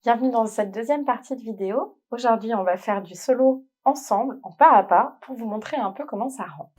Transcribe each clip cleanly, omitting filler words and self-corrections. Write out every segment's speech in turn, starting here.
Bienvenue dans cette deuxième partie de vidéo. Aujourd'hui, on va faire du solo ensemble, en pas à pas, pour vous montrer un peu comment ça rend.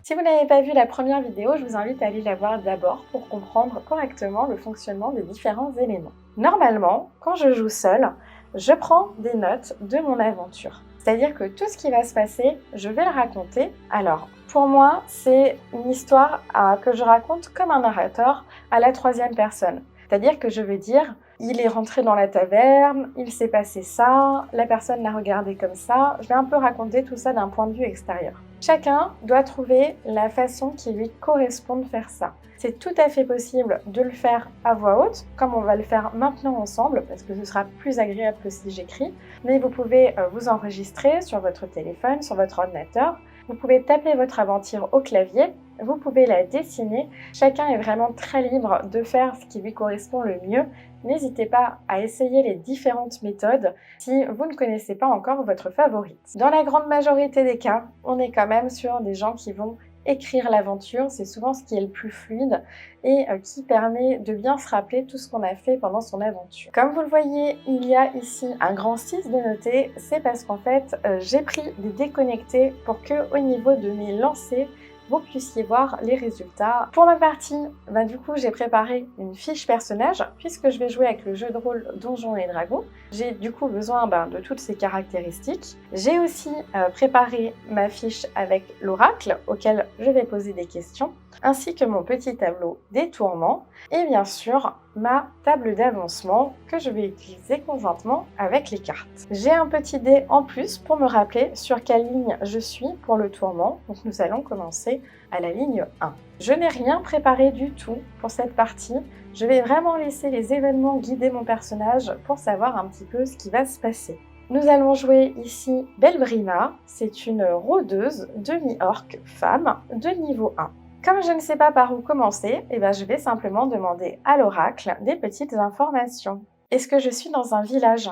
Si vous n'avez pas vu la première vidéo, je vous invite à aller la voir d'abord pour comprendre correctement le fonctionnement des différents éléments. Normalement, quand je joue seule, je prends des notes de mon aventure. C'est-à-dire que tout ce qui va se passer, je vais le raconter. Alors, pour moi, c'est une histoire que je raconte comme un narrateur à la troisième personne. C'est-à-dire que je vais dire, il est rentré dans la taverne, il s'est passé ça, la personne l'a regardé comme ça. Je vais un peu raconter tout ça d'un point de vue extérieur. Chacun doit trouver la façon qui lui correspond de faire ça. C'est tout à fait possible de le faire à voix haute, comme on va le faire maintenant ensemble, parce que ce sera plus agréable que si j'écris. Mais vous pouvez vous enregistrer sur votre téléphone, sur votre ordinateur. Vous pouvez taper votre aventure au clavier, vous pouvez la dessiner. Chacun est vraiment très libre de faire ce qui lui correspond le mieux. N'hésitez pas à essayer les différentes méthodes si vous ne connaissez pas encore votre favorite. Dans la grande majorité des cas, on est quand même sur des gens qui vont écrire l'aventure, c'est souvent ce qui est le plus fluide et qui permet de bien se rappeler tout ce qu'on a fait pendant son aventure. Comme vous le voyez, il y a ici un grand 6 de noté, c'est parce qu'en fait j'ai pris des déconnectés pour que au niveau de mes lancers, vous puissiez voir les résultats. Pour ma partie, du coup, j'ai préparé une fiche personnage puisque je vais jouer avec le jeu de rôle Donjons et Dragons. J'ai du coup besoin de toutes ces caractéristiques. J'ai aussi préparé ma fiche avec l'oracle auquel je vais poser des questions, ainsi que mon petit tableau des tourments et bien sûr ma table d'avancement que je vais utiliser conjointement avec les cartes. J'ai un petit dé en plus pour me rappeler sur quelle ligne je suis pour le tourment, donc nous allons commencer à la ligne 1. Je n'ai rien préparé du tout pour cette partie, je vais vraiment laisser les événements guider mon personnage pour savoir un petit peu ce qui va se passer. Nous allons jouer ici Belbrina, c'est une rôdeuse demi-orc femme de niveau 1. Comme je ne sais pas par où commencer, je vais simplement demander à l'oracle des petites informations. Est-ce que je suis dans un village ?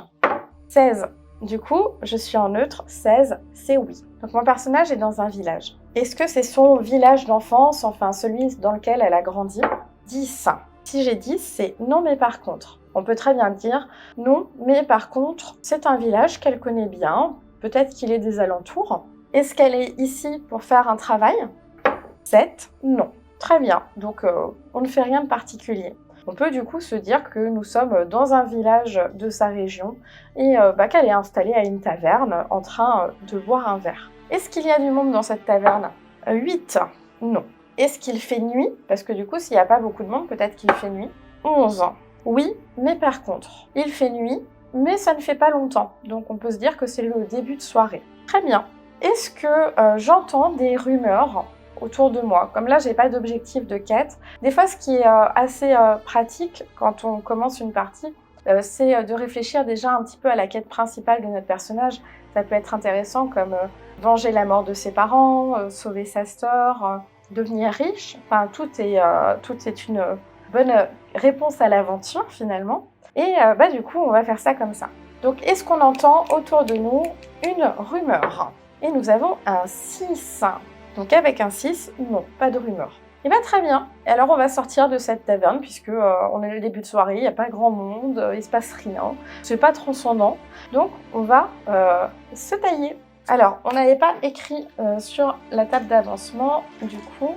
16. Du coup, je suis en neutre, 16, c'est oui. Donc mon personnage est dans un village. Est-ce que c'est son village d'enfance, enfin celui dans lequel elle a grandi ? 10. Si j'ai 10, c'est non mais par contre. On peut très bien dire non mais par contre, c'est un village qu'elle connaît bien, peut-être qu'il est des alentours. Est-ce qu'elle est ici pour faire un travail ? 7, non. Très bien, donc on ne fait rien de particulier. On peut du coup se dire que nous sommes dans un village de sa région et qu'elle est installée à une taverne en train de boire un verre. Est-ce qu'il y a du monde dans cette taverne ? 8, non. Est-ce qu'il fait nuit ? Parce que du coup, s'il n'y a pas beaucoup de monde, peut-être qu'il fait nuit. 11, oui, mais par contre, il fait nuit, mais ça ne fait pas longtemps. Donc on peut se dire que c'est le début de soirée. Très bien. Est-ce que j'entends des rumeurs autour de moi? Comme là, j'ai pas d'objectif de quête. Des fois, ce qui est assez pratique quand on commence une partie, c'est de réfléchir déjà un petit peu à la quête principale de notre personnage. Ça peut être intéressant comme venger la mort de ses parents, sauver sa sœur, devenir riche. Enfin, tout est une bonne réponse à l'aventure finalement. Et du coup, on va faire ça comme ça. Donc, est-ce qu'on entend autour de nous une rumeur ? Et nous avons un 6. Donc avec un 6, non, pas de rumeur. Et très bien. Et alors on va sortir de cette taverne puisque on est le début de soirée, il n'y a pas grand monde, il se passe rien, c'est pas transcendant. Donc on va se tailler. Alors on n'avait pas écrit sur la table d'avancement, du coup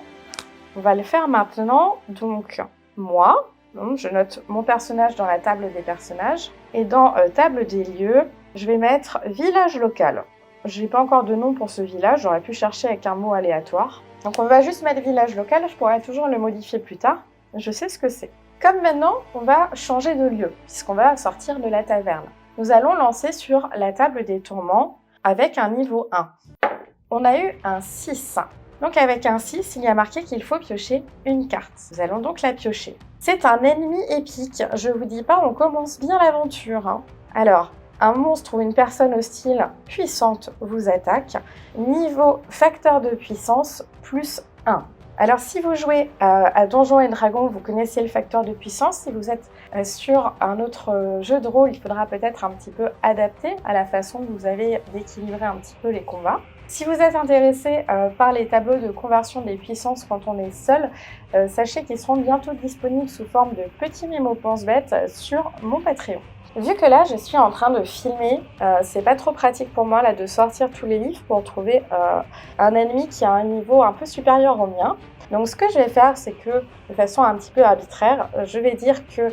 on va le faire maintenant. Donc moi, je note mon personnage dans la table des personnages et dans table des lieux, je vais mettre village local. Je n'ai pas encore de nom pour ce village, j'aurais pu chercher avec un mot aléatoire. Donc on va juste mettre village local, je pourrais toujours le modifier plus tard. Je sais ce que c'est. Comme maintenant, on va changer de lieu, puisqu'on va sortir de la taverne. Nous allons lancer sur la table des tourments avec un niveau 1. On a eu un 6. Donc avec un 6, il y a marqué qu'il faut piocher une carte. Nous allons donc la piocher. C'est un ennemi épique, je vous dis pas, on commence bien l'aventure. Alors, un monstre ou une personne hostile puissante vous attaque. Niveau facteur de puissance, plus 1. Alors si vous jouez à Donjons et Dragons, vous connaissez le facteur de puissance. Si vous êtes sur un autre jeu de rôle, il faudra peut-être un petit peu adapter à la façon que vous avez d'équilibrer un petit peu les combats. Si vous êtes intéressé par les tableaux de conversion des puissances quand on est seul, sachez qu'ils seront bientôt disponibles sous forme de petits mémos pense-bêtes sur mon Patreon. Vu que là, je suis en train de filmer, c'est pas trop pratique pour moi là de sortir tous les livres pour trouver un ennemi qui a un niveau un peu supérieur au mien. Donc ce que je vais faire, c'est que, de façon un petit peu arbitraire, je vais dire que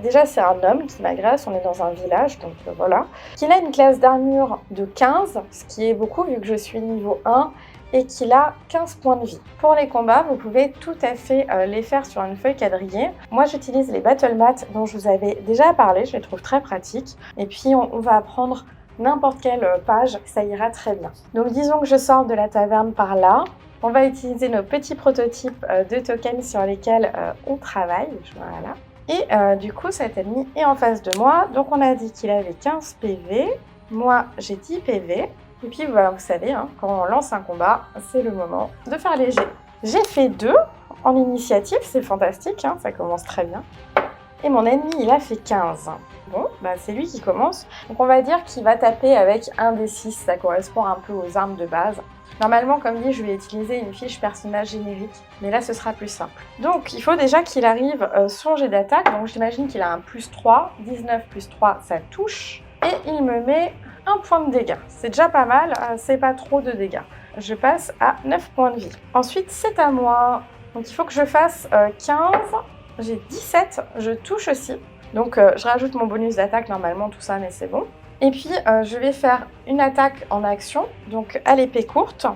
déjà c'est un homme qui m'agresse, on est dans un village, donc voilà. Qu'il a une classe d'armure de 15, ce qui est beaucoup vu que je suis niveau 1, et qu'il a 15 points de vie. Pour les combats, vous pouvez tout à fait les faire sur une feuille quadrillée. Moi, j'utilise les battle mats dont je vous avais déjà parlé, je les trouve très pratiques. Et puis, on va apprendre n'importe quelle page, ça ira très bien. Donc, disons que je sors de la taverne par là. On va utiliser nos petits prototypes de tokens sur lesquels on travaille. Voilà. Et du coup, cet ennemi est en face de moi. Donc, on a dit qu'il avait 15 PV. Moi, j'ai 10 PV. Et puis, voilà, vous savez, hein, quand on lance un combat, c'est le moment de faire les jets. J'ai fait 2 en initiative, c'est fantastique, hein, ça commence très bien. Et mon ennemi, il a fait 15. Bon, c'est lui qui commence. Donc, on va dire qu'il va taper avec un des 6, ça correspond un peu aux armes de base. Normalement, comme dit, je vais utiliser une fiche personnage générique, mais là, ce sera plus simple. Donc, il faut déjà qu'il arrive son jet d'attaque. Donc, j'imagine qu'il a un +3. 19 + 3, ça touche. Et il me met 1 point de dégâts. C'est déjà pas mal, c'est pas trop de dégâts. Je passe à 9 points de vie. Ensuite, c'est à moi. Donc, il faut que je fasse 15. J'ai 17, je touche aussi. Donc, je rajoute mon bonus d'attaque normalement, tout ça, mais c'est bon. Et puis, je vais faire une attaque en action, donc à l'épée courte,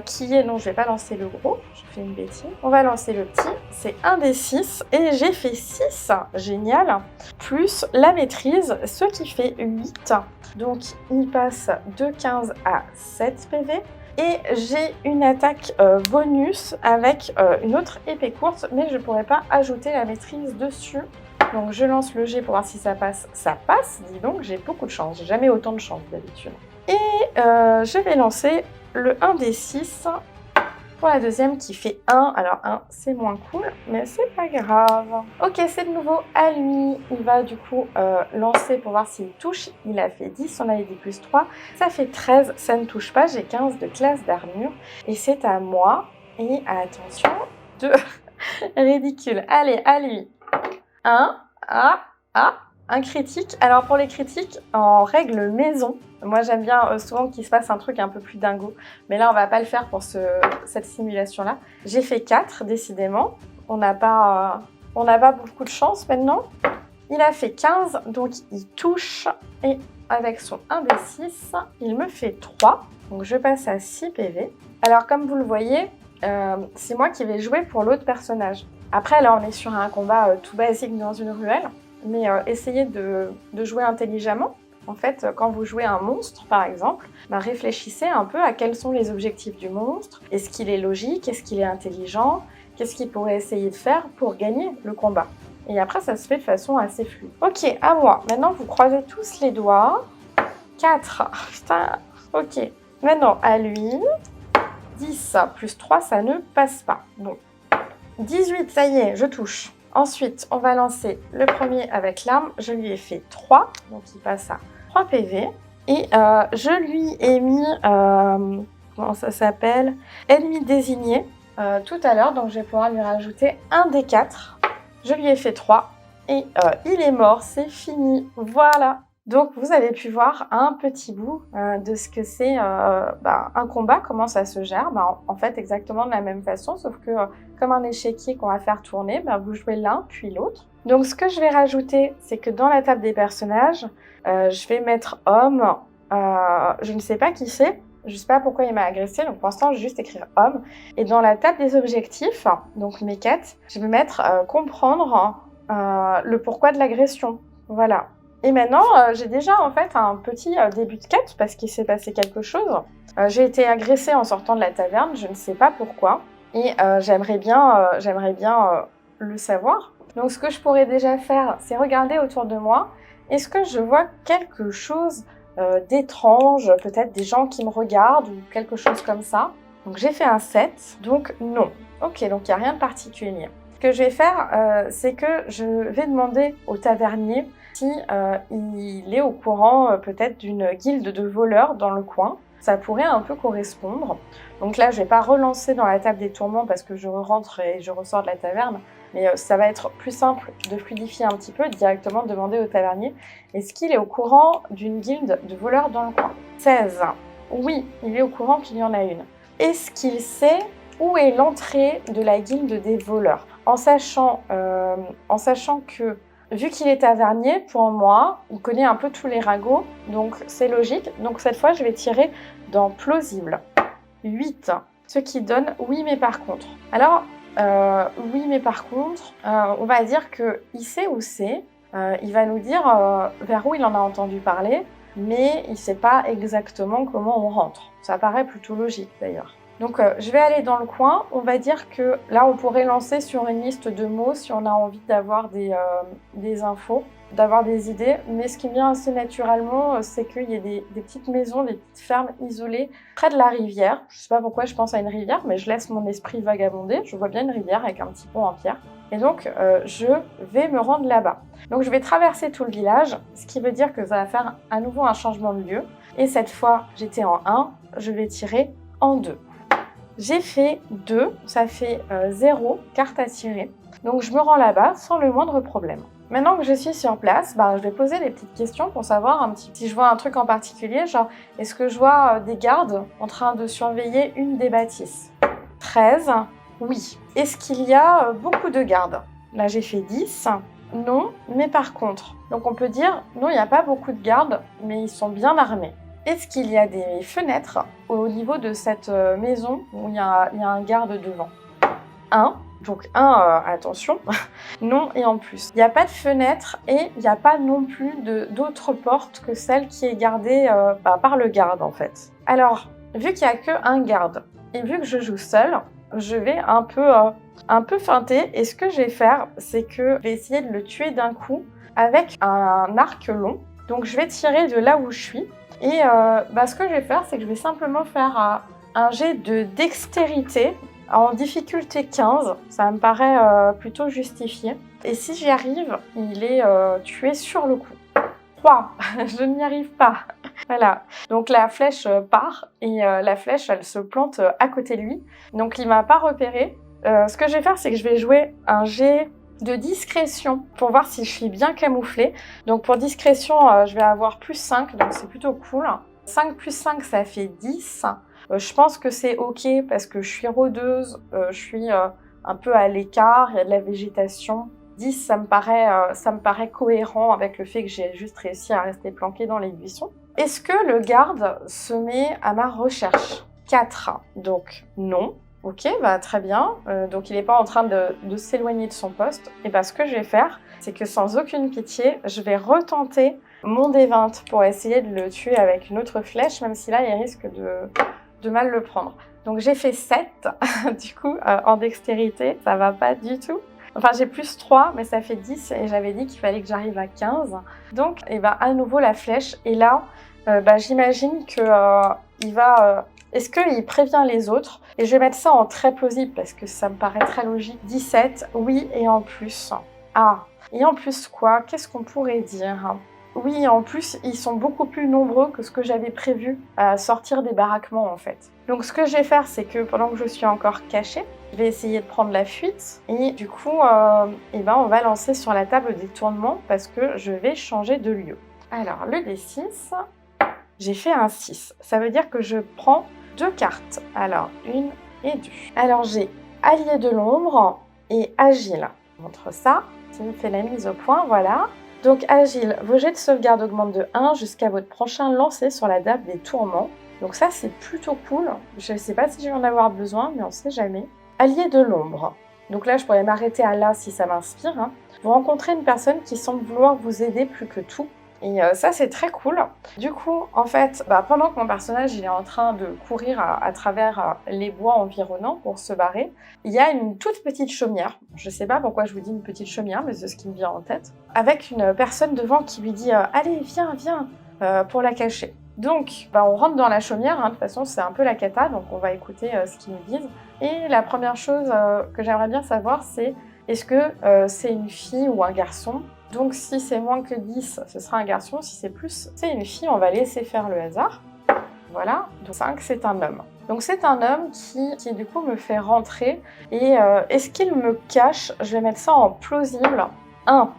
qui est... Non, je vais pas lancer le gros, je fais une bêtise. On va lancer le petit, c'est un des 6, et j'ai fait 6, génial, plus la maîtrise, ce qui fait 8. Donc, il passe de 15 à 7 PV. Et j'ai une attaque bonus avec une autre épée courte, mais je ne pourrais pas ajouter la maîtrise dessus. Donc je lance le jet pour voir si ça passe. Ça passe, dis donc, j'ai beaucoup de chance. J'ai jamais autant de chance d'habitude. Et je vais lancer le 1 des 6 pour la deuxième qui fait 1. Alors 1, c'est moins cool, mais c'est pas grave. Ok, c'est de nouveau à lui. Il va du coup lancer pour voir s'il touche. Il a fait 10, on avait dit +3. Ça fait 13, ça ne touche pas. J'ai 15 de classe d'armure. Et c'est à moi. Et attention, de ridicule. Allez, à lui. Un critique. Alors pour les critiques, en règle maison, moi j'aime bien souvent qu'il se passe un truc un peu plus dingo, mais là on va pas le faire pour cette simulation-là. J'ai fait 4, décidément. On n'a pas beaucoup de chance maintenant. Il a fait 15, donc il touche, et avec son 1 des 6, il me fait 3. Donc je passe à 6 PV. Alors comme vous le voyez, c'est moi qui vais jouer pour l'autre personnage. Après, là, on est sur un combat tout basique dans une ruelle, mais essayez de jouer intelligemment. En fait, quand vous jouez un monstre, par exemple, réfléchissez un peu à quels sont les objectifs du monstre. Est-ce qu'il est logique? Est-ce qu'il est intelligent? Qu'est-ce qu'il pourrait essayer de faire pour gagner le combat? Et après, ça se fait de façon assez fluide. Ok, à moi. Maintenant, vous croisez tous les doigts. 4. Putain, ok. Maintenant, à lui. 10 + 3, ça ne passe pas. Bon. 18, ça y est, je touche. Ensuite, on va lancer le premier avec l'arme. Je lui ai fait 3, donc il passe à 3 PV. Et je lui ai mis, comment ça s'appelle? Ennemi désigné tout à l'heure, donc je vais pouvoir lui rajouter un des 4. Je lui ai fait 3 et il est mort, c'est fini. Voilà. Donc vous avez pu voir un petit bout de ce que c'est un combat, comment ça se gère. En fait, exactement de la même façon, sauf que comme un échiquier qu'on va faire tourner, vous jouez l'un puis l'autre. Donc ce que je vais rajouter, c'est que dans la table des personnages, je vais mettre homme, je ne sais pas qui c'est, je ne sais pas pourquoi il m'a agressé, donc pour l'instant je vais juste écrire homme. Et dans la table des objectifs, donc mes quêtes, je vais mettre comprendre le pourquoi de l'agression. Voilà. Et maintenant, j'ai déjà en fait un petit début de quête parce qu'il s'est passé quelque chose. J'ai été agressée en sortant de la taverne, je ne sais pas pourquoi. Et j'aimerais bien le savoir. Donc ce que je pourrais déjà faire, c'est regarder autour de moi. Est-ce que je vois quelque chose d'étrange, peut-être des gens qui me regardent ou quelque chose comme ça? Donc j'ai fait un 7, donc non. Ok, donc il n'y a rien de particulier. Ce que je vais faire, c'est que je vais demander au tavernier si il est au courant peut-être d'une guilde de voleurs dans le coin. Ça pourrait un peu correspondre. Donc là, je vais pas relancer dans la table des tourments parce que je rentre et je ressors de la taverne. Mais ça va être plus simple de fluidifier un petit peu, directement demander au tavernier est-ce qu'il est au courant d'une guilde de voleurs dans le coin. 16. Oui, il est au courant qu'il y en a une. Est-ce qu'il sait où est l'entrée de la guilde des voleurs, en sachant que, vu qu'il est tavernier, pour moi, il connaît un peu tous les ragots, donc c'est logique. Donc cette fois, je vais tirer dans plausible. 8, ce qui donne oui, mais par contre. Alors, oui, mais par contre, on va dire qu'il sait où c'est. Il va nous dire vers où il en a entendu parler, mais il ne sait pas exactement comment on rentre. Ça paraît plutôt logique d'ailleurs. Donc je vais aller dans le coin, on va dire que là on pourrait lancer sur une liste de mots si on a envie d'avoir des infos, d'avoir des idées, mais ce qui me vient assez naturellement c'est qu'il y a des petites maisons, des petites fermes isolées près de la rivière. Je sais pas pourquoi je pense à une rivière, mais je laisse mon esprit vagabonder, je vois bien une rivière avec un petit pont en pierre. Et donc je vais me rendre là-bas. Donc je vais traverser tout le village, ce qui veut dire que ça va faire à nouveau un changement de lieu. Et cette fois j'étais en 1, je vais tirer en 2. J'ai fait 2, ça fait 0, carte à tirer. Donc je me rends là-bas sans le moindre problème. Maintenant que je suis sur place, je vais poser des petites questions pour savoir un petit si je vois un truc en particulier, genre est-ce que je vois des gardes en train de surveiller une des bâtisses. 13, oui. Est-ce qu'il y a beaucoup de gardes? Là j'ai fait 10, non, mais par contre. Donc on peut dire non, il n'y a pas beaucoup de gardes, mais ils sont bien armés. Est-ce qu'il y a des fenêtres au niveau de cette maison où il y a un garde devant? 1. Donc 1, attention, non et en plus. Il n'y a pas de fenêtre et il n'y a pas non plus d'autre porte que celle qui est gardée par le garde en fait. Alors, vu qu'il n'y a qu'un garde et vu que je joue seule, je vais un peu feinter et ce que je vais faire, c'est que je vais essayer de le tuer d'un coup avec un arc long. Donc je vais tirer de là où je suis. Et ce que je vais faire, c'est que je vais simplement faire un jet de dextérité en difficulté 15. Ça me paraît plutôt justifié. Et si j'y arrive, il est tué sur le coup. 3, je n'y arrive pas. Voilà. Donc la flèche part et la flèche, elle se plante à côté de lui. Donc il m'a pas repéré. Ce que je vais faire, c'est que je vais jouer un jet de discrétion pour voir si je suis bien camouflée. Donc pour discrétion, je vais avoir plus 5, donc c'est plutôt cool. 5 plus 5, ça fait 10. Je pense que c'est ok parce que je suis rôdeuse, je suis un peu à l'écart, il y a de la végétation. 10, ça me paraît cohérent avec le fait que j'ai juste réussi à rester planquée dans les buissons. Est-ce que le garde se met à ma recherche? 4, donc non. Ok, très bien. Donc il n'est pas en train de s'éloigner de son poste. Et ce que je vais faire, c'est que sans aucune pitié, je vais retenter mon D20 pour essayer de le tuer avec une autre flèche, même si là, il risque de mal le prendre. Donc j'ai fait 7, du coup, en dextérité, ça va pas du tout. Enfin, j'ai plus 3, mais ça fait 10 et j'avais dit qu'il fallait que j'arrive à 15. Donc, à nouveau la flèche. Et là, j'imagine qu'il va... Est-ce qu'il prévient les autres? Et je vais mettre ça en très plausible parce que ça me paraît très logique. 17, oui, et en plus. Ah, et en plus quoi? Qu'est-ce qu'on pourrait dire? Oui, en plus, ils sont beaucoup plus nombreux que ce que j'avais prévu à sortir des baraquements en fait. Donc ce que je vais faire, c'est que pendant que je suis encore cachée, je vais essayer de prendre la fuite. Et du coup, on va lancer sur la table des tournements parce que je vais changer de lieu. Alors, le D6, j'ai fait un 6. Ça veut dire que je prends 2 cartes. Alors, 1 et 2. Alors, j'ai Allié de l'ombre et Agile. Je montre ça. Ça me fait la mise au point, voilà. Donc, Agile, vos jets de sauvegarde augmentent de 1 jusqu'à votre prochain lancer sur la table des tourments. Donc ça, c'est plutôt cool. Je ne sais pas si je vais en avoir besoin, mais on ne sait jamais. Allié de l'ombre. Donc là, je pourrais m'arrêter à là si ça m'inspire. Hein. Vous rencontrez une personne qui semble vouloir vous aider plus que tout. Et ça, c'est très cool. Du coup, en fait, pendant que mon personnage il est en train de courir à travers les bois environnants pour se barrer, il y a une toute petite chaumière. Je sais pas pourquoi je vous dis une petite chaumière, mais c'est ce qui me vient en tête. Avec une personne devant qui lui dit « Allez, viens, viens !» pour la cacher. Donc, on rentre dans la chaumière. Hein. De toute façon, c'est un peu la cata, donc on va écouter ce qu'ils nous disent. Et la première chose que j'aimerais bien savoir, c'est est-ce que c'est une fille ou un garçon? Donc si c'est moins que 10, ce sera un garçon. Si c'est plus, c'est une fille. On va laisser faire le hasard. Voilà. Donc 5, c'est un homme. Donc c'est un homme qui du coup me fait rentrer. Et est-ce qu'il me cache? Je vais mettre ça en plausible. 1.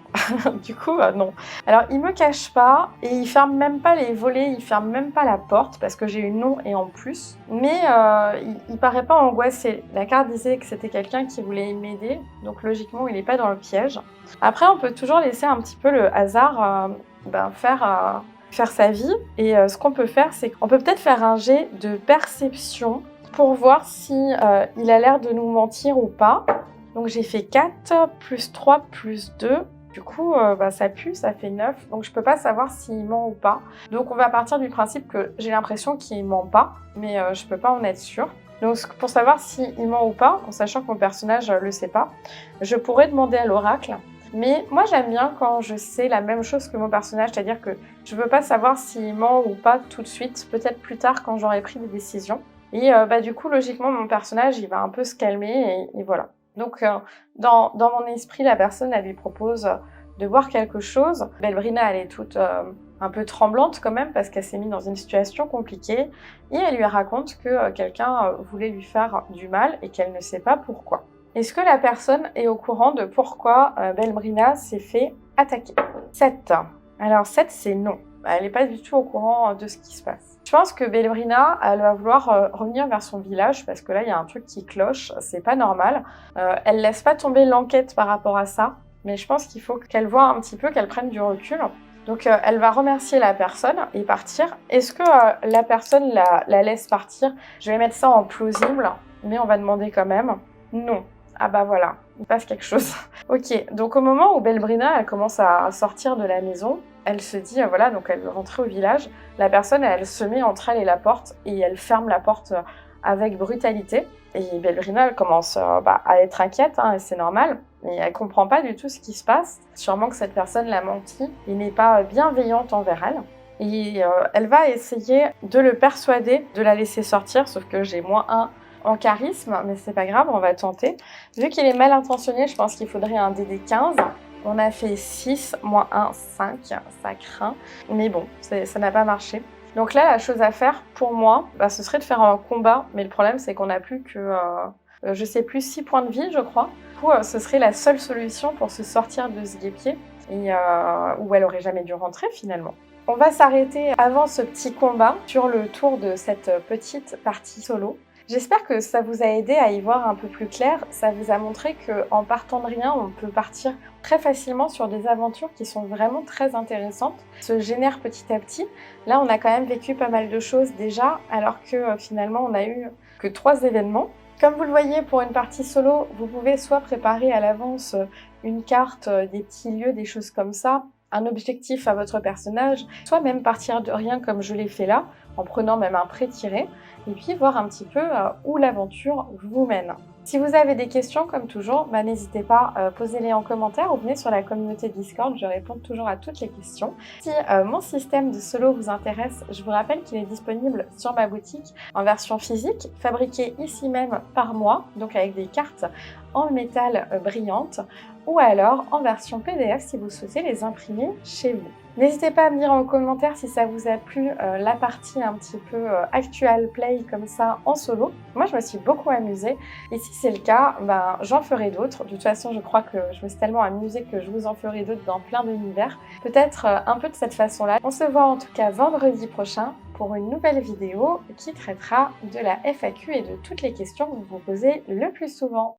Du coup, non. Alors, il me cache pas et il ferme même pas les volets, il ferme même pas la porte parce que j'ai eu non et en plus. Mais il paraît pas angoissé. La carte disait que c'était quelqu'un qui voulait m'aider, donc logiquement, il est pas dans le piège. Après, on peut toujours laisser un petit peu le hasard faire sa vie. Et ce qu'on peut faire, c'est qu'on peut peut-être faire un jet de perception pour voir si il a l'air de nous mentir ou pas. Donc j'ai fait 4, plus 3, plus 2. Du coup, ça pue, ça fait 9. Donc je peux pas savoir s'il ment ou pas. Donc on va partir du principe que j'ai l'impression qu'il ment pas, mais je peux pas en être sûre. Donc pour savoir s'il ment ou pas, en sachant que mon personnage le sait pas, je pourrais demander à l'oracle. Mais moi j'aime bien quand je sais la même chose que mon personnage, c'est-à-dire que je veux pas savoir s'il ment ou pas tout de suite, peut-être plus tard quand j'aurai pris des décisions. Et du coup, logiquement, mon personnage, il va un peu se calmer et voilà. Donc, dans mon esprit, la personne, elle lui propose de boire quelque chose. Belbrina, elle est toute un peu tremblante quand même parce qu'elle s'est mise dans une situation compliquée et elle lui raconte que quelqu'un voulait lui faire du mal et qu'elle ne sait pas pourquoi. Est-ce que la personne est au courant de pourquoi Belbrina s'est fait attaquer? 7. Alors 7, c'est non. Elle n'est pas du tout au courant de ce qui se passe. Je pense que Belbrina, elle va vouloir revenir vers son village parce que là, il y a un truc qui cloche, c'est pas normal. Elle laisse pas tomber l'enquête par rapport à ça, mais je pense qu'il faut qu'elle voie un petit peu, qu'elle prenne du recul. Donc, elle va remercier la personne et partir. Est-ce que la personne la laisse partir? Je vais mettre ça en plausible, mais on va demander quand même. Non. Ah bah voilà, il passe quelque chose. Ok, donc au moment où Belbrina, elle commence à sortir de la maison, elle se dit, voilà, donc elle veut rentrer au village. La personne, elle se met entre elle et la porte et elle ferme la porte avec brutalité. Et Belbrina, elle commence à être inquiète, hein, et c'est normal. Et elle comprend pas du tout ce qui se passe. Sûrement que cette personne l'a menti et n'est pas bienveillante envers elle. Et elle va essayer de le persuader de la laisser sortir, sauf que j'ai -1 en charisme, mais c'est pas grave, on va tenter. Vu qu'il est mal intentionné, je pense qu'il faudrait un DD 15. On a fait 6, -1, 5, ça craint. Mais bon, ça n'a pas marché. Donc là, la chose à faire, pour moi, ce serait de faire un combat. Mais le problème, c'est qu'on n'a plus que, je sais plus, 6 points de vie, je crois. Du coup, ce serait la seule solution pour se sortir de ce guêpier. Et où elle aurait jamais dû rentrer, finalement. On va s'arrêter avant ce petit combat sur le tour de cette petite partie solo. J'espère que ça vous a aidé à y voir un peu plus clair. Ça vous a montré qu'en partant de rien, on peut partir très facilement sur des aventures qui sont vraiment très intéressantes, se génèrent petit à petit. Là, on a quand même vécu pas mal de choses déjà, alors que finalement, on n'a eu que 3 événements. Comme vous le voyez, pour une partie solo, vous pouvez soit préparer à l'avance une carte, des petits lieux, des choses comme ça, un objectif à votre personnage, soit même partir de rien comme je l'ai fait là, en prenant même un pré-tiré, et puis voir un petit peu où l'aventure vous mène. Si vous avez des questions, comme toujours, n'hésitez pas, posez-les en commentaire ou venez sur la communauté Discord, je réponds toujours à toutes les questions. Si mon système de solo vous intéresse, je vous rappelle qu'il est disponible sur ma boutique en version physique, fabriquée ici même par moi, donc avec des cartes en métal brillante, ou alors en version PDF si vous souhaitez les imprimer chez vous. N'hésitez pas à me dire en commentaire si ça vous a plu, la partie un petit peu actual play comme ça en solo. Moi je me suis beaucoup amusée et si c'est le cas, j'en ferai d'autres. De toute façon je crois que je me suis tellement amusée que je vous en ferai d'autres dans plein d'univers. Peut-être un peu de cette façon-là. On se voit en tout cas vendredi prochain pour une nouvelle vidéo qui traitera de la FAQ et de toutes les questions que vous vous posez le plus souvent.